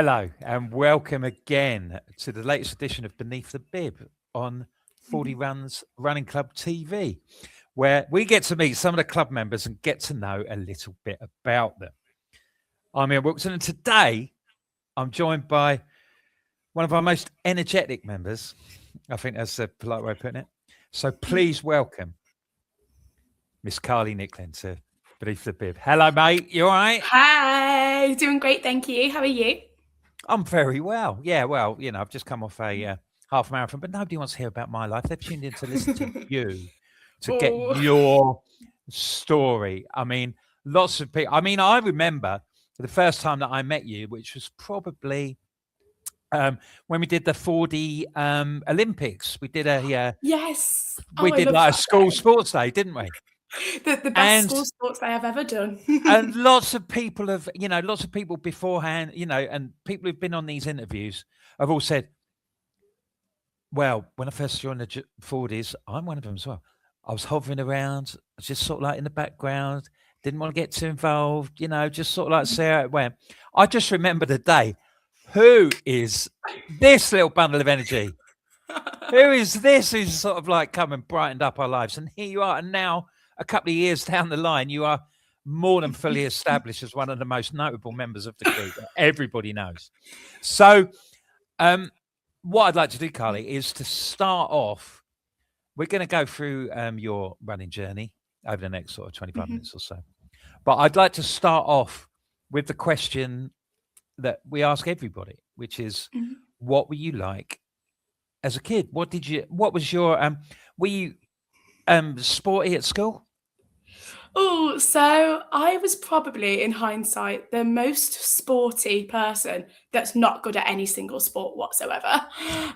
Hello and welcome again to the latest edition of Beneath the Bib on 40 Runs Running Club TV, where we get to meet some of the club members and get to know a little bit about them. I'm Ian Wilson, and today I'm joined by one of our most energetic members. I think that's a polite way of putting it. So please welcome Miss Carly Nicklin to Beneath the Bib. Hello, mate. You all right? Hi, doing great, thank you. How are you? I'm very well. Yeah, well, I've just come off a half marathon, but nobody wants to hear about my life. They've tuned in to listen to you, to get Oh, your story. I mean, lots of people. I mean, I remember the first time that I met you, which was probably when we did the FORDY Olympics. We did yes. we Oh, I did love like a that school day. sports day, didn't we? The best And school sports I have ever done. and lots of people have, lots of people beforehand, and people who've been on these interviews have all said, well, when I first joined the Fordies, I'm one of them as well. I was hovering around, just sort of like in the background, didn't want to get too involved, just sort of like see how it went. I just remember the day. Who is this little bundle of energy? Who is this who's sort of like come and brightened up our lives? And here you are. And now, a couple of years down the line, you are more than fully established as one of the most notable members of the group. Everybody knows. So, what I'd like to do, Carly, is to start off. We're going to go through your running journey over the next sort of 25 minutes or so. But I'd like to start off with the question that we ask everybody, which is, what were you like as a kid? What was your, were you sporty at school? Oh, so I was probably, in hindsight, the most sporty person that's not good at any single sport whatsoever.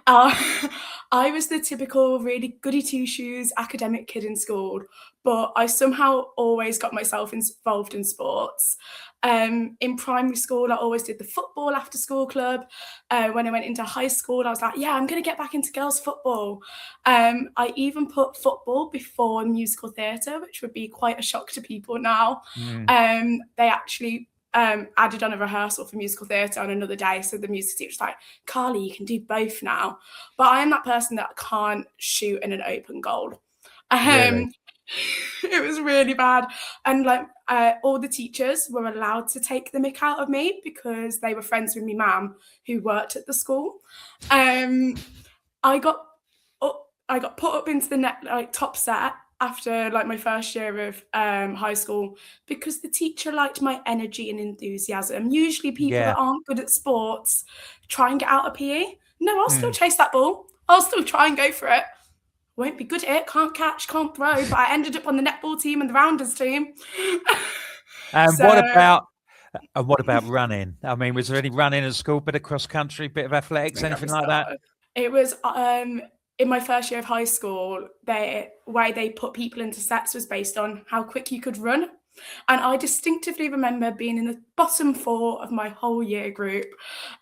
I was the typical really goody two-shoes academic kid in school, but I somehow always got myself involved in sports. In primary school, I always did the football after school club. When I went into high school, I was like, yeah, I'm going to get back into girls' football. I even put football before musical theatre, which would be quite a shock to people now. They actually added on a rehearsal for musical theatre on another day. So the music teacher was like, Carly, you can do both now. But I am that person that can't shoot in an open goal. Really? It was really bad. And like all the teachers were allowed to take the mick out of me because they were friends with my mum who worked at the school. I got put up into the net, like top set after like my first year of high school because the teacher liked my energy and enthusiasm. Usually people that aren't good at sports try and get out of PE. No, I'll still chase that ball. I'll still try and go for it. Won't be good at it, can't catch, can't throw, but I ended up on the netball team and the rounders team. And what about running? I mean, was there any running at school, bit of cross country, bit of athletics, anything like that? It was in my first year of high school, the way they put people into sets was based on how quick you could run. And I distinctively remember being in the bottom 4 of my whole year group.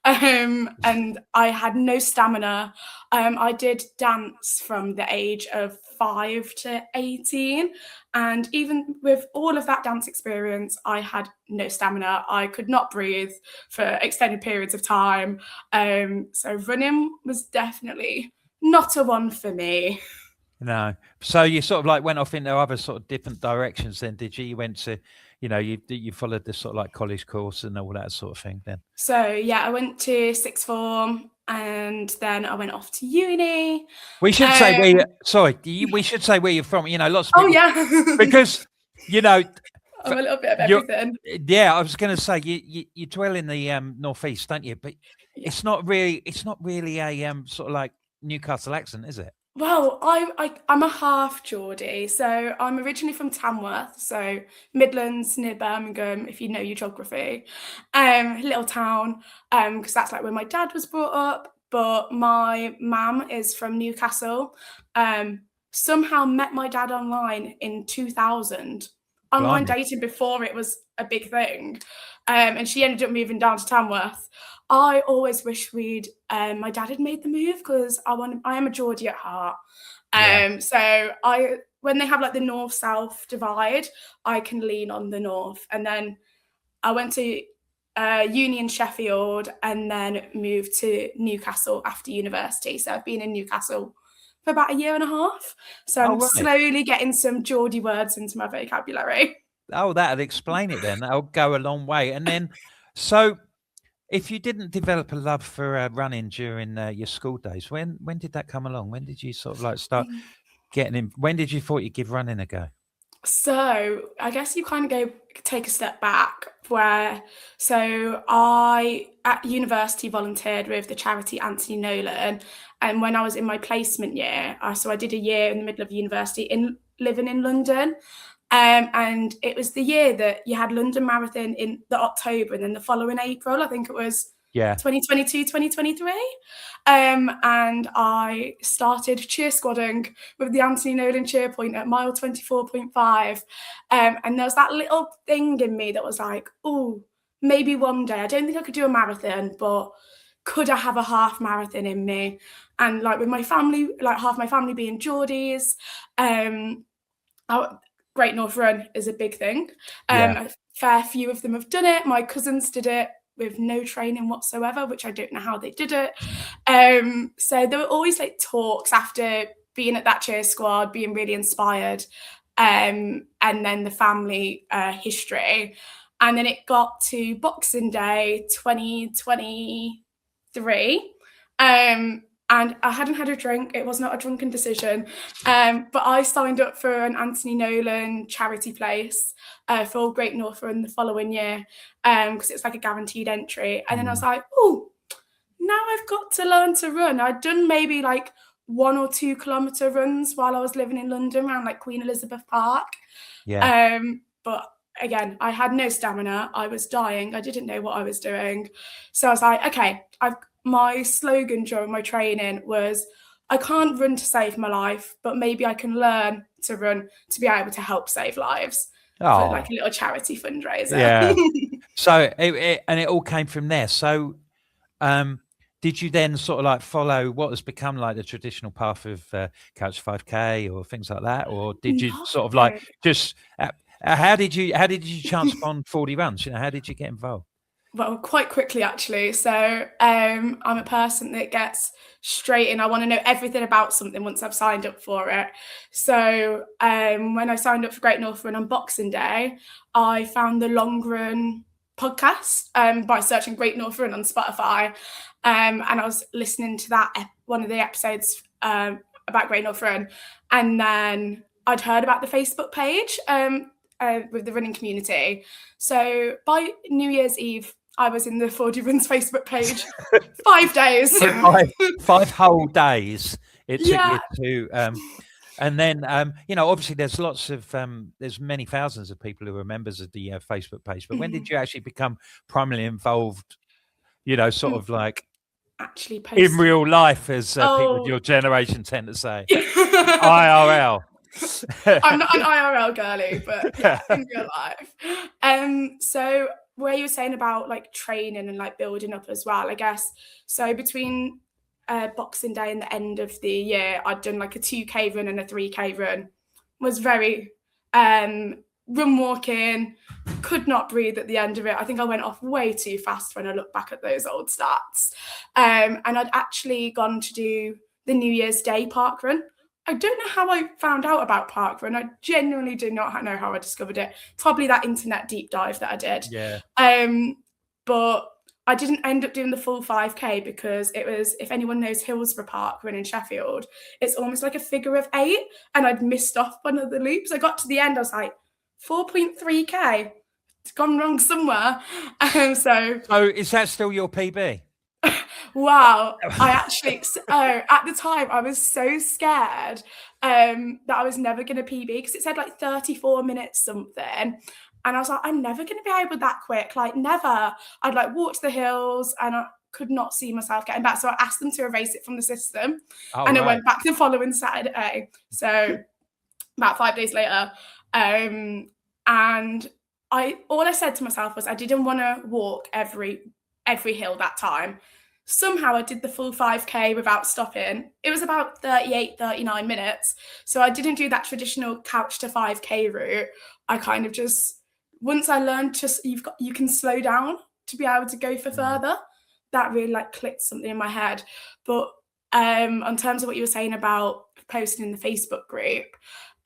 And I had no stamina. I did dance from the age of 5 to 18. And even with all of that dance experience, I had no stamina. I could not breathe for extended periods of time. So running was definitely not a one for me. No. So you sort of like went off into other sort of different directions then, did you? You went to, you followed this sort of like college course and all that sort of thing then? So yeah, I went to sixth form and then I went off to uni. We should say where we should say where you're from. Lots of people. Oh yeah. Because, I'm a little bit of everything. Yeah, I was going to say you dwell in the northeast, don't you? But it's not really a sort of like Newcastle accent, is it? Well, I'm a half Geordie, so I'm originally from Tamworth, so Midlands near Birmingham, if you know your geography. Little town, because that's like where my dad was brought up. But my mum is from Newcastle. Somehow met my dad online in 2000. Online dating before it was a big thing. And she ended up moving down to Tamworth. I always wish my dad had made the move because I am a Geordie at heart. So when they have like the north-south divide, I can lean on the north. And then I went to uni in Sheffield, and then moved to Newcastle after university. So I've been in Newcastle for about a year and a half. So I'm right. slowly getting some Geordie words into my vocabulary. Oh, that'd explain it then. That'll go a long way. And then, so if you didn't develop a love for running during your school days, when did that come along? When did you sort of like start getting in? When did you thought you'd give running a go? So I guess you kind of take a step back so I at university volunteered with the charity Anthony Nolan, and when I was in my placement year, so I did a year in the middle of university in living in London. And it was the year that you had London Marathon in the October, and then the following April, I think it was Yeah. 2022, 2023. And I started cheer squadding with the Anthony Nolan cheer point at mile 24.5. And there was that little thing in me that was like, oh, maybe one day. I don't think I could do a marathon, but could I have a half marathon in me? And like with my family, like half my family being Geordies, Great North Run is a big thing. Yeah. A fair few of them have done it. My cousins did it with no training whatsoever, which I don't know how they did it. So there were always like talks after being at that cheer squad, being really inspired, and then the family history. And then it got to Boxing Day 2023. And I hadn't had a drink. It was not a drunken decision. But I signed up for an Anthony Nolan charity place for Great North Run the following year because it's like a guaranteed entry. And then I was like, oh, now I've got to learn to run. I'd done maybe like 1 or 2 kilometre runs while I was living in London around like Queen Elizabeth Park. Yeah. But again, I had no stamina. I was dying. I didn't know what I was doing. So I was like, okay, my slogan during my training was, I can't run to save my life, but maybe I can learn to run to be able to help save lives for like a little charity fundraiser. Yeah. So it all came from there. So did you then sort of like follow what has become like the traditional path of Couch 5K or things like that, or did you sort of like just how did you chance upon 40 runs? You know, how did you get involved? Well, quite quickly, actually. So I'm a person that gets straight in. I want to know everything about something once I've signed up for it. So when I signed up for Great North Run on Boxing Day, I found the Long Run podcast by searching Great North Run on Spotify. And I was listening to that, one of the episodes about Great North Run. And then I'd heard about the Facebook page with the running community. So by New Year's Eve, I was in the FORDY RUNS Facebook page 5 days. five whole days it took you to and then you know, obviously there's lots of there's many thousands of people who are members of the Facebook page, but when did you actually become primarily involved, you know, sort of like actually in real life, as people of your generation tend to say? IRL. I'm not an IRL girly, but yeah, in real life. So where you were saying about like training and like building up as well, I guess. So between Boxing Day and the end of the year, I'd done like a 2K run and a 3K run. Was very run walking, could not breathe at the end of it. I think I went off way too fast when I look back at those old stats. And I'd actually gone to do the New Year's Day park run. I don't know how I found out about parkrun. I genuinely do not know how I discovered it. Probably that internet deep dive that I did. Yeah. But I didn't end up doing the full 5K because it was, if anyone knows Hillsborough Park run in Sheffield, it's almost like a figure of 8, and I'd missed off one of the loops. I got to the end, I was like, 4.3K. It's gone wrong somewhere. So is that still your PB? Wow. I actually, at the time, I was so scared that I was never going to PB because it said like 34 minutes something. And I was like, I'm never going to be able that quick. Like, never. I'd like walked the hills and I could not see myself getting back. So I asked them to erase it from the system. I went back the following Saturday. So about 5 days later. And all I said to myself was I didn't want to walk every hill that time. Somehow I did the full 5K without stopping. It was about 38, 39 minutes. So I didn't do that traditional couch to 5K route. I kind of just, once I learned you can slow down to be able to go for further. That really like clicked something in my head. But on terms of what you were saying about posting in the Facebook group,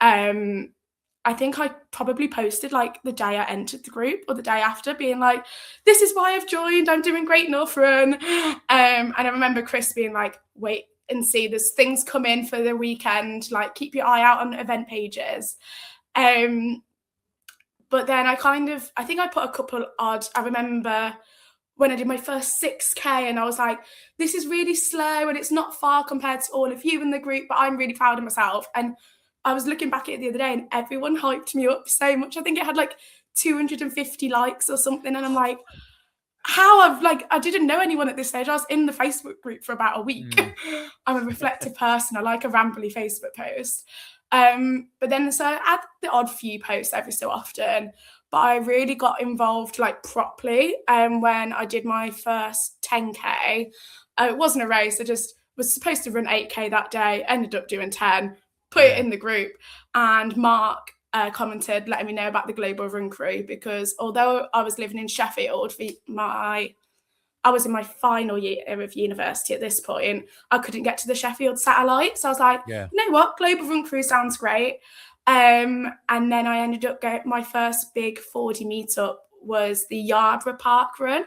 I think I probably posted like the day I entered the group or the day after, being like, this is why I've joined, I'm doing Great North Run. And I remember Chris being like, wait and see, there's things coming for the weekend, like keep your eye out on event pages. But then I think I put a couple odd, I remember when I did my first 6K and I was like, this is really slow and it's not far compared to all of you in the group, but I'm really proud of myself. And I was looking back at it the other day and everyone hyped me up so much. I think it had like 250 likes or something. And I'm like, I didn't know anyone at this stage. I was in the Facebook group for about a week. I'm a reflective person. I like a rambly Facebook post. But then so I add the odd few posts every so often, but I really got involved like properly when I did my first 10K. It wasn't a race. I just was supposed to run 8K that day, ended up doing 10, put it in the group, and Mark commented letting me know about the Global Run Crew, because although I was living in Sheffield I was in my final year of university at this point, I couldn't get to the Sheffield satellite. So I was like, you know what, Global Run Crew sounds great. And then I ended up getting my first big 40 meetup was the Yardra Park Run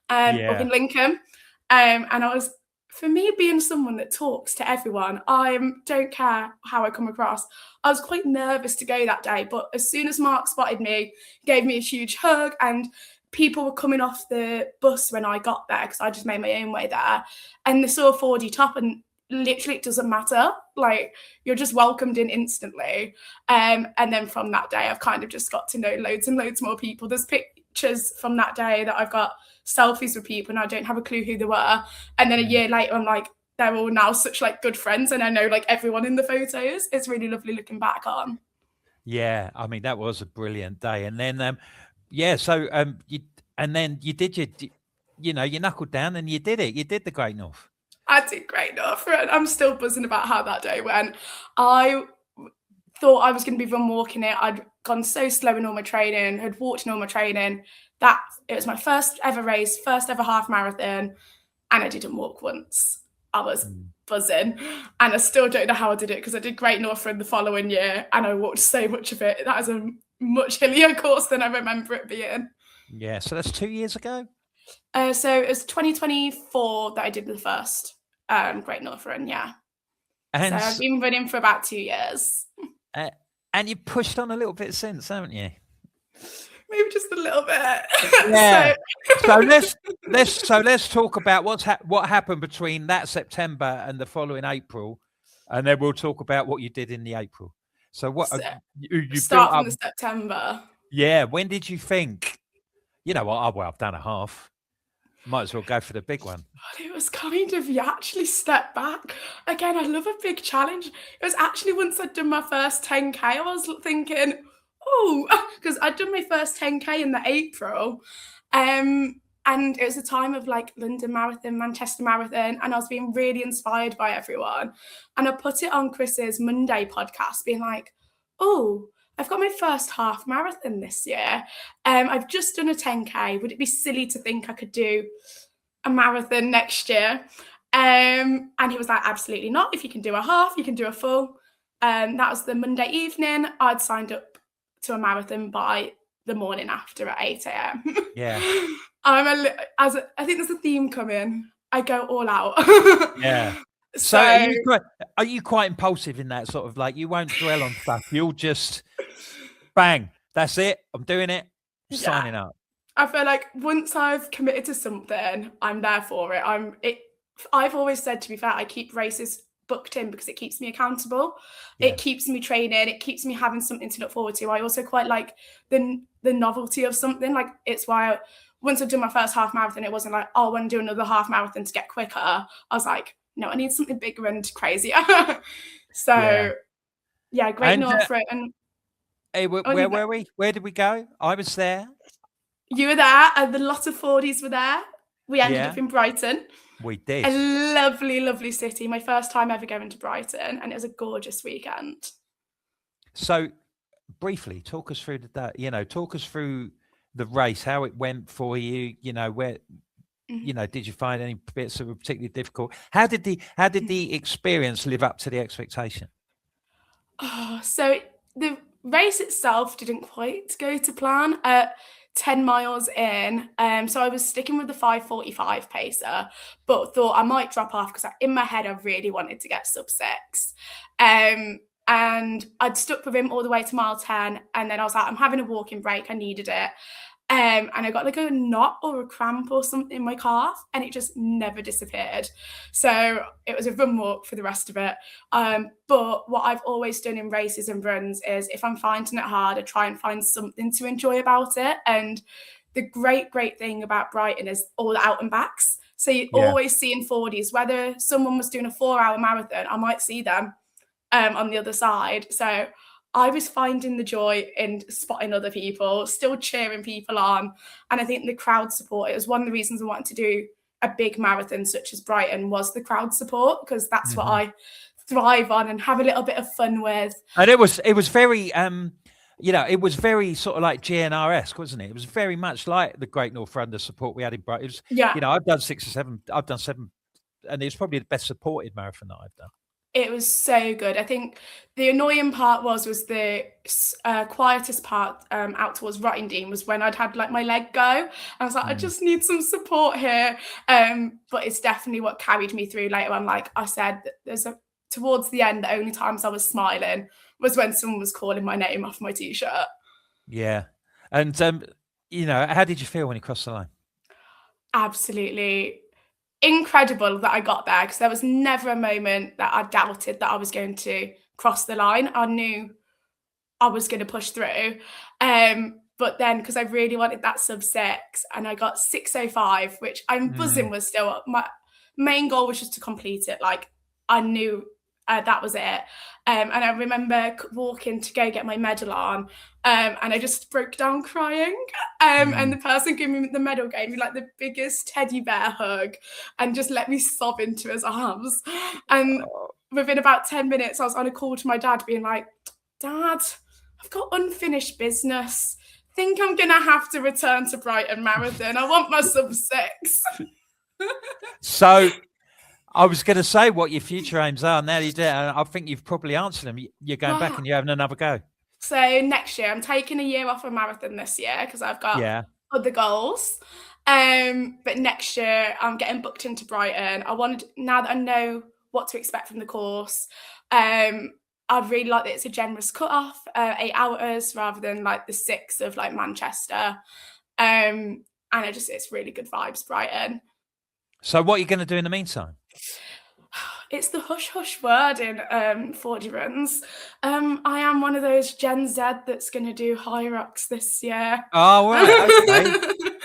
up in Lincoln. And I was, for me being someone that talks to everyone, I don't care how I come across. I was quite nervous to go that day, but as soon as Mark spotted me, gave me a huge hug, and people were coming off the bus when I got there because I just made my own way there, and they saw a 40 top, and literally it doesn't matter. Like, you're just welcomed in instantly. And then from that day, I've kind of just got to know loads and loads more people. There's pictures from that day that I've got selfies with people and I don't have a clue who they were. And then a year later, I'm like, they're all now such like good friends and I know like everyone in the photos. It's really lovely looking back on. Yeah, I mean, that was a brilliant day. And then, you did you knuckled down and you did it. You did the Great North. I did Great North Run. I'm still buzzing about how that day went. I thought I was going to be run walking it. I'd gone so slow in all my training, had walked in all my training. That it was my first ever race, first ever half marathon, and I didn't walk once. I was buzzing, and I still don't know how I did it because I did Great North Run the following year, and I walked so much of it. That is a much hillier course than I remember it being. Yeah, so that's 2 years ago. So it was 2024 that I did the first Great North Run. Yeah, and so I've been running for about 2 years. And you pushed on a little bit since, haven't you? Maybe just a little bit. Yeah. So let's talk about what happened between that September and the following April, and then we'll talk about what you did in the April. So what you start built from up, the September. Yeah. When did you think, you know what? Well, I've done a half. Might as well go for the big one. It was kind of, you actually step back. Again, I love a big challenge. It was actually once I'd done my first 10K, I was thinking, because I'd done my first 10K in the April. And it was a time of like London Marathon, Manchester Marathon, and I was being really inspired by everyone. And I put it on Chris's Monday podcast, being like, I've got my first half marathon this year. I've just done a 10K. Would it be silly to think I could do a marathon next year? And he was like, absolutely not. If you can do a half, you can do a full. That was the Monday evening. I'd signed up to a marathon by the morning after at 8 a.m. Yeah. I think there's a theme coming. I go all out. Yeah. So are you quite impulsive in that sort of, like, you won't dwell on stuff, you'll just bang, that's it, I'm doing it, signing up. I feel like once I've committed to something, I'm there for it. I've always said, to be fair, I keep races booked in because it keeps me accountable. It keeps me training, it keeps me having something to look forward to. I also quite like the novelty of something. Like, it's why once I've done my first half marathon, it wasn't like, I want to do another half marathon to get quicker. I was like, no, I need something bigger and crazier. So Great North Run. Hey, where were we? Where did we go? I was there. You were there, and the lot of Fordies were there. We ended up in Brighton. We did. A lovely, lovely city. My first time ever going to Brighton, and it was a gorgeous weekend. So, briefly, talk us through talk us through the race, how it went for you, where, Mhm. did you find any bits that were particularly difficult? How did the experience live up to the expectation? Oh, so the race itself didn't quite go to plan at 10 miles in. So I was sticking with the 5:45 pacer, but thought I might drop off because in my head I really wanted to get sub 6. And I'd stuck with him all the way to mile 10, and then I was like, I'm having a walking break, I needed it. And I got like a knot or a cramp or something in my calf, and it just never disappeared. So it was a run walk for the rest of it. But what I've always done in races and runs is if I'm finding it hard, I try and find something to enjoy about it. And the great thing about Brighton is all the out and backs. So you Yeah. always see in 40s, whether someone was doing a 4-hour marathon, I might see them on the other side. So I was finding the joy in spotting other people, still cheering people on. And I think the crowd support, it was one of the reasons I wanted to do a big marathon such as Brighton, was the crowd support, because that's what I thrive on and have a little bit of fun with. And it was very it was very sort of like GNR-esque, wasn't it? It was very much like the Great North Run, the support we had in Brighton. It was, Yeah. I've done 6 or 7, I've done 7, and it's probably the best supported marathon that I've done. It was so good. I think the annoying part was the quietest part out towards Rottingdean was when I'd had like my leg go. I was like, I just need some support here. But it's definitely what carried me through later on. Like I said, towards the end, the only times I was smiling was when someone was calling my name off my t-shirt. Yeah. And, how did you feel when you crossed the line? Absolutely incredible that I got there, because there was never a moment that I doubted that I was going to cross the line. I knew I was going to push through. But then, because I really wanted that sub 6, and I got 6:05, which I'm buzzing was still up. My main goal was just to complete it. Like, I knew that was it. And I remember walking to go get my medal on, and I just broke down crying. And the person giving me the medal gave me like the biggest teddy bear hug and just let me sob into his arms. And within about 10 minutes, I was on a call to my dad being like, Dad, I've got unfinished business. Think I'm going to have to return to Brighton Marathon. I want my sub 6. So I was going to say what your future aims are. Now you do, and I think you've probably answered them. You're going back and you're having another go. So next year, I'm taking a year off a marathon this year because I've got other goals. But next year, I'm getting booked into Brighton. Now that I know what to expect from the course, I'd really like that it's a generous cut-off, 8 hours rather than like the 6 of like Manchester. And it's really good vibes, Brighton. So what are you going to do in the meantime? It's the hush-hush word in 40 runs. I am one of those Gen Z that's going to do high rocks this year. Oh, right. Okay.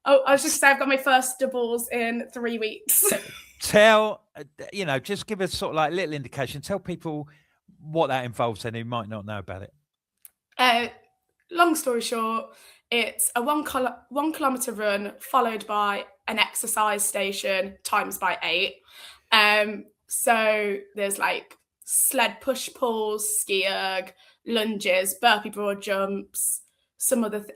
I was just saying, I've got my first doubles in 3 weeks. Just give us sort of like a little indication. Tell people what that involves and who might not know about it. Long story short, it's a 1 kilometer run followed by an exercise station times by 8. So there's like sled push pulls, ski erg, lunges, burpee broad jumps, some other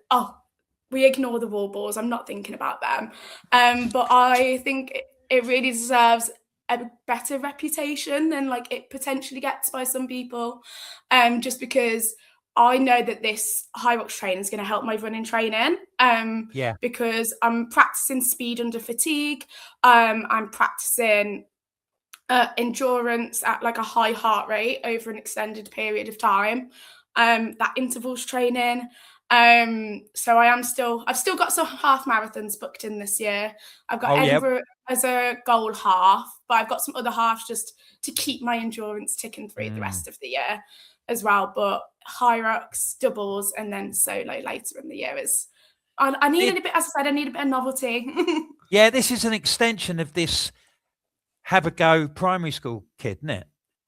we ignore the wall balls. I'm not thinking about them. But I think it really deserves a better reputation than like it potentially gets by some people. Just because I know that this high rocks training is going to help my running training. Because I'm practicing speed under fatigue. I'm practicing endurance at like a high heart rate over an extended period of time. That intervals training. So I've still got some half marathons booked in this year. I've got Edinburgh as a goal half, but I've got some other halves just to keep my endurance ticking through the rest of the year as well. But high rocks, doubles, and then solo later in the year I needed a bit, as I said, I need a bit of novelty. Yeah, this is an extension of this have a go primary school kid, isn't it?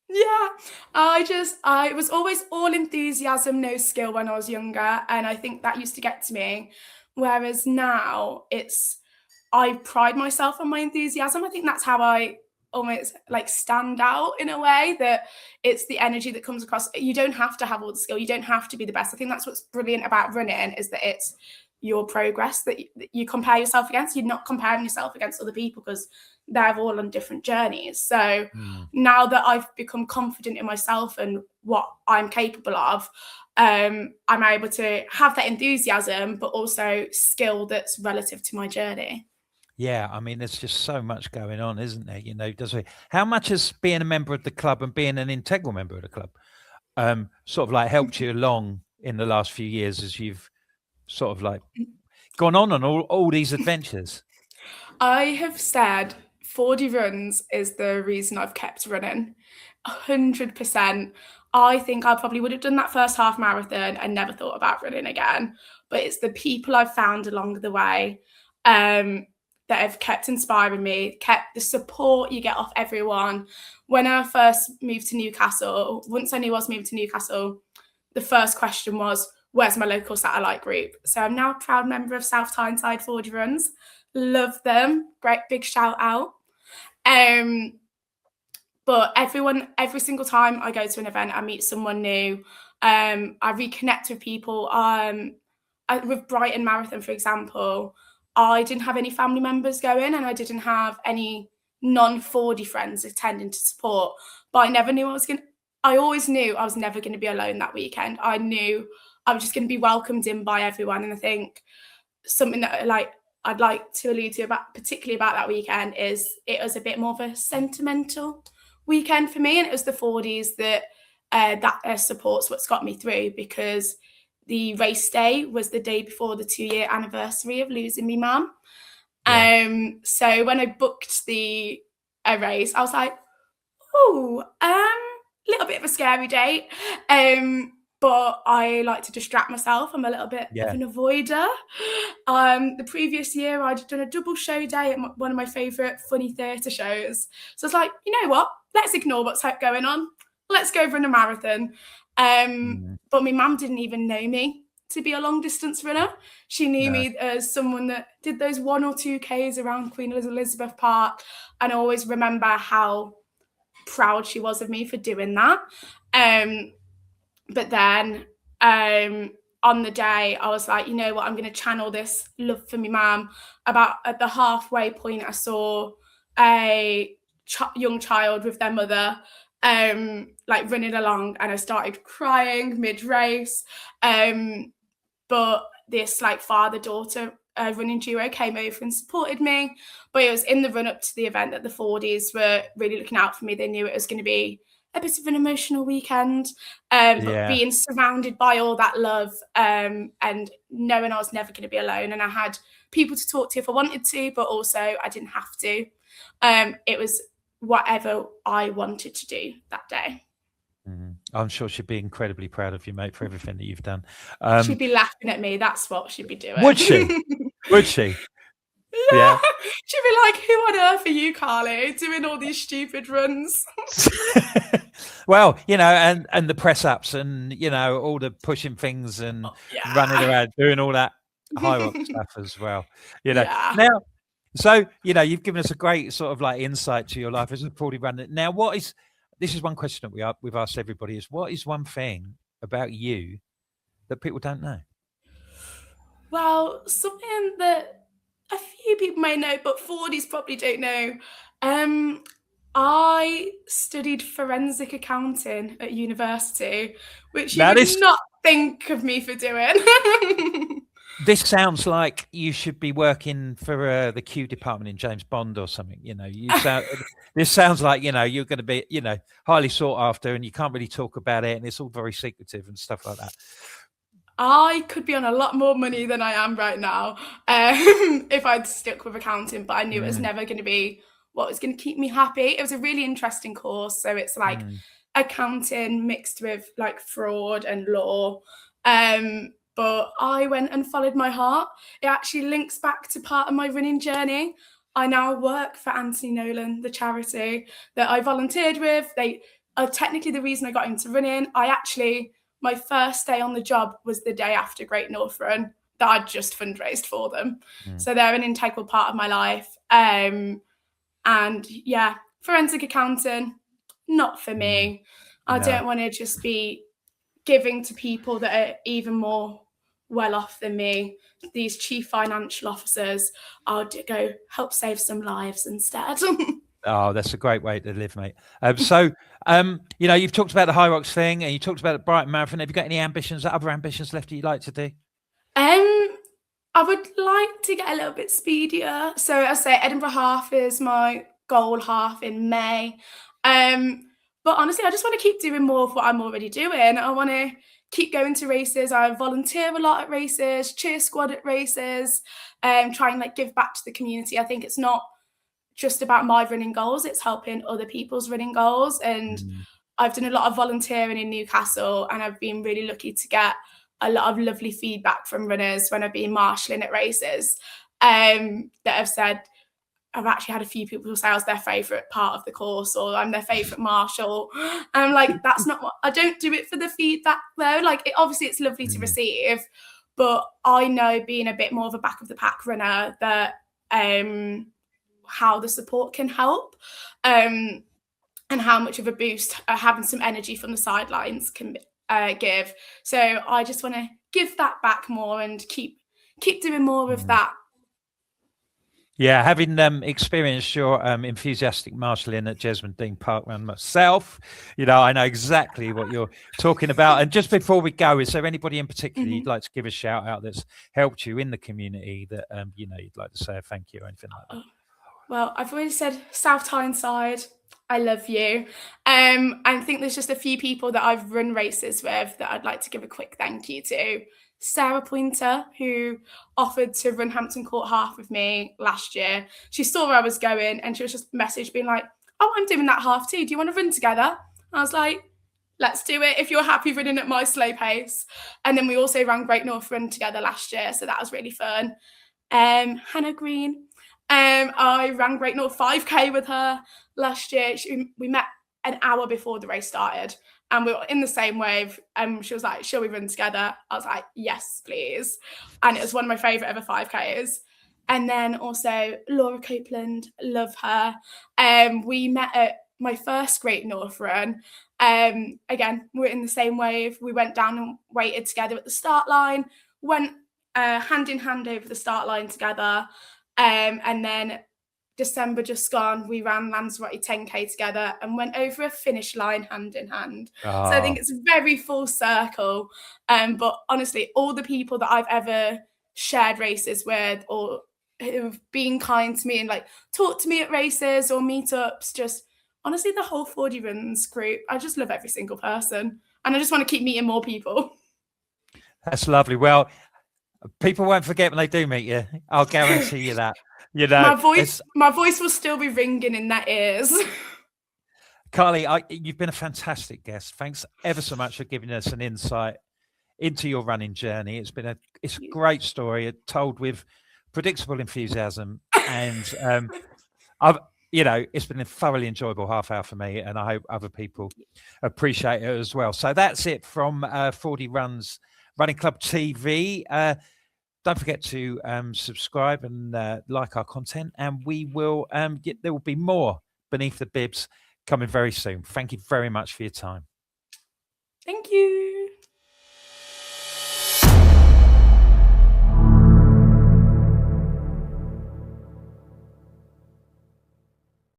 Yeah, I was always all enthusiasm, no skill when I was younger. And I think that used to get to me. Whereas now I pride myself on my enthusiasm. I think that's how I almost like stand out in a way, that it's the energy that comes across. You don't have to have all the skill. You don't have to be the best. I think that's what's brilliant about running, is that it's your progress that you compare yourself against. You're not comparing yourself against other people, because they're all on different journeys. So now that I've become confident in myself and what I'm capable of, I'm able to have that enthusiasm, but also skill that's relative to my journey. Yeah, I mean, there's just so much going on, isn't there? You know, how much has being a member of the club and being an integral member of the club sort of like helped you along in the last few years as you've sort of like gone on all these adventures? I have said 40 runs is the reason I've kept running. 100%. I think I probably would have done that first half marathon and never thought about running again. But it's the people I've found along the way that have kept inspiring me, kept the support you get off everyone. When I first moved to Newcastle, once I knew I was moving to Newcastle, the first question was, where's my local satellite group? So I'm now a proud member of South Tyneside 40 Runs. Love them. Great big shout out. But every single time I go to an event, I meet someone new. I reconnect with people. With Brighton Marathon, for example, I didn't have any family members going, and I didn't have any non-40 friends attending to support. But I always knew I was never going to be alone that weekend. I knew I was just going to be welcomed in by everyone. And I think something that I'd like to allude to particularly about that weekend is it was a bit more of a sentimental weekend for me, and it was the 40s that supports what's got me through, because the race day was the day before the 2-year anniversary of losing me mum. Yeah. So when I booked a race, I was like, little bit of a scary date. But I like to distract myself. I'm a little bit of an avoider. The previous year, I'd done a double show day at one of my favourite funny theatre shows. So I was like, you know what? Let's ignore what's going on. Let's go run a marathon. But my mum didn't even know me to be a long distance runner. She knew me as someone that did those 1 or 2 Ks around Queen Elizabeth Park. And I always remember how proud she was of me for doing that. But then on the day, I was like, you know what, I'm going to channel this love for my mum. About at the halfway point, I saw a young child with their mother like running along, and I started crying mid-race. But this like father-daughter running duo came over and supported me. But it was in the run-up to the event that the Fordies were really looking out for me. They knew it was going to be a bit of an emotional weekend, but being surrounded by all that love and knowing I was never going to be alone, and I had people to talk to if I wanted to, but also I didn't have to. It was whatever I wanted to do that day. I'm sure she'd be incredibly proud of you, mate, for everything that you've done. She'd be laughing at me. That's what she'd be doing. Would she? Would she? Yeah. She'd be like, who on earth are you, Carly, doing all these stupid runs? Well, you know, and the press ups and, you know, all the pushing things and running around, doing all that high rock stuff as well. You know, now, so, you know, you've given us a great sort of like insight to your life as a 40 runner. Now, this is one question that we've asked everybody is, what is one thing about you that people don't know? Well, something that a few people may know, but 40s probably don't know. I studied forensic accounting at university, which you would not think of me for doing. This sounds like you should be working for the Q department in James Bond or something. You know, this sounds like, you know, you're going to be, you know, highly sought after, and you can't really talk about it, and it's all very secretive and stuff like that. I could be on a lot more money than I am right now if I'd stuck with accounting, but I knew it was never going to be what was going to keep me happy. It was a really interesting course. So it's like accounting mixed with like fraud and law. But I went and followed my heart. It actually links back to part of my running journey. I now work for Anthony Nolan, the charity that I volunteered with. They are technically the reason I got into running. My first day on the job was the day after Great North Run that I'd just fundraised for them. So they're an integral part of my life. And yeah, forensic accountant, not for me. I No. don't want to just be giving to people that are even more well off than me. These chief financial officers, I'll go help save some lives instead. Oh, that's a great way to live, mate. So, you know, you've talked about the High Rocks thing, and you talked about the Brighton Marathon. Have you got any ambitions, other ambitions left that you'd like to do? I would like to get a little bit speedier. So I say Edinburgh half is my goal half in May. But honestly, I just want to keep doing more of what I'm already doing. I want to keep going to races. I volunteer a lot at races, cheer squad at races, try and like give back to the community. I think it's not just about my running goals, it's helping other people's running goals. And I've done a lot of volunteering in Newcastle, and I've been really lucky to get a lot of lovely feedback from runners when I've been marshalling at races, that have said, I've actually had a few people say I was their favourite part of the course, or I'm their favourite marshal. And I'm like, that's not what, I don't do it for the feedback though. Like, obviously it's lovely to receive, but I know, being a bit more of a back of the pack runner, that how the support can help, and how much of a boost having some energy from the sidelines can give. So I just want to give that back more and keep doing more of that. Yeah, having experienced your enthusiastic marshalling at Jesmond Dean Park Run myself, you know, I know exactly what you're talking about. And just before we go, is there anybody in particular you'd like to give a shout out that's helped you in the community that, you know, you'd like to say a thank you or anything like that? Well, I've already said South Tyneside, I love you. I think there's just a few people that I've run races with that I'd like to give a quick thank you to. Sarah Pointer, who offered to run Hampton Court half with me last year. She saw where I was going, and she was just messaged being like, oh, I'm doing that half too. Do you want to run together? I was like, let's do it if you're happy running at my slow pace. And then we also ran Great North Run together last year, so that was really fun. Hannah Green, I ran Great North 5K with her last year. We met an hour before the race started, and we were in the same wave. She was like, shall we run together? I was like, yes, please. And it was one of my favourite ever 5Ks. And then also Laura Copeland, love her. We met at my first Great North Run. Again, we were in the same wave. We went down and waited together at the start line, went hand in hand over the start line together. And then December just gone, we ran Lanzarote 10K together and went over a finish line hand in hand. So I think it's very full circle. But honestly, all the people that I've ever shared races with, or who've been kind to me and like talked to me at races or meetups, just honestly, the whole 40 Runs group, I just love every single person. And I just want to keep meeting more people. That's lovely. Well, people won't forget when they do meet you. I'll guarantee you that. You know, my voice will still be ringing in their ears. Carly, you've been a fantastic guest. Thanks ever so much for giving us an insight into your running journey. It's a great story, told with predictable enthusiasm, and you know, it's been a thoroughly enjoyable half hour for me, and I hope other people appreciate it as well. So that's it from 40 Runs Running Club TV. Don't forget to subscribe and like our content, and we will there will be more Beneath the Bibs coming very soon. Thank you very much for your time. Thank you.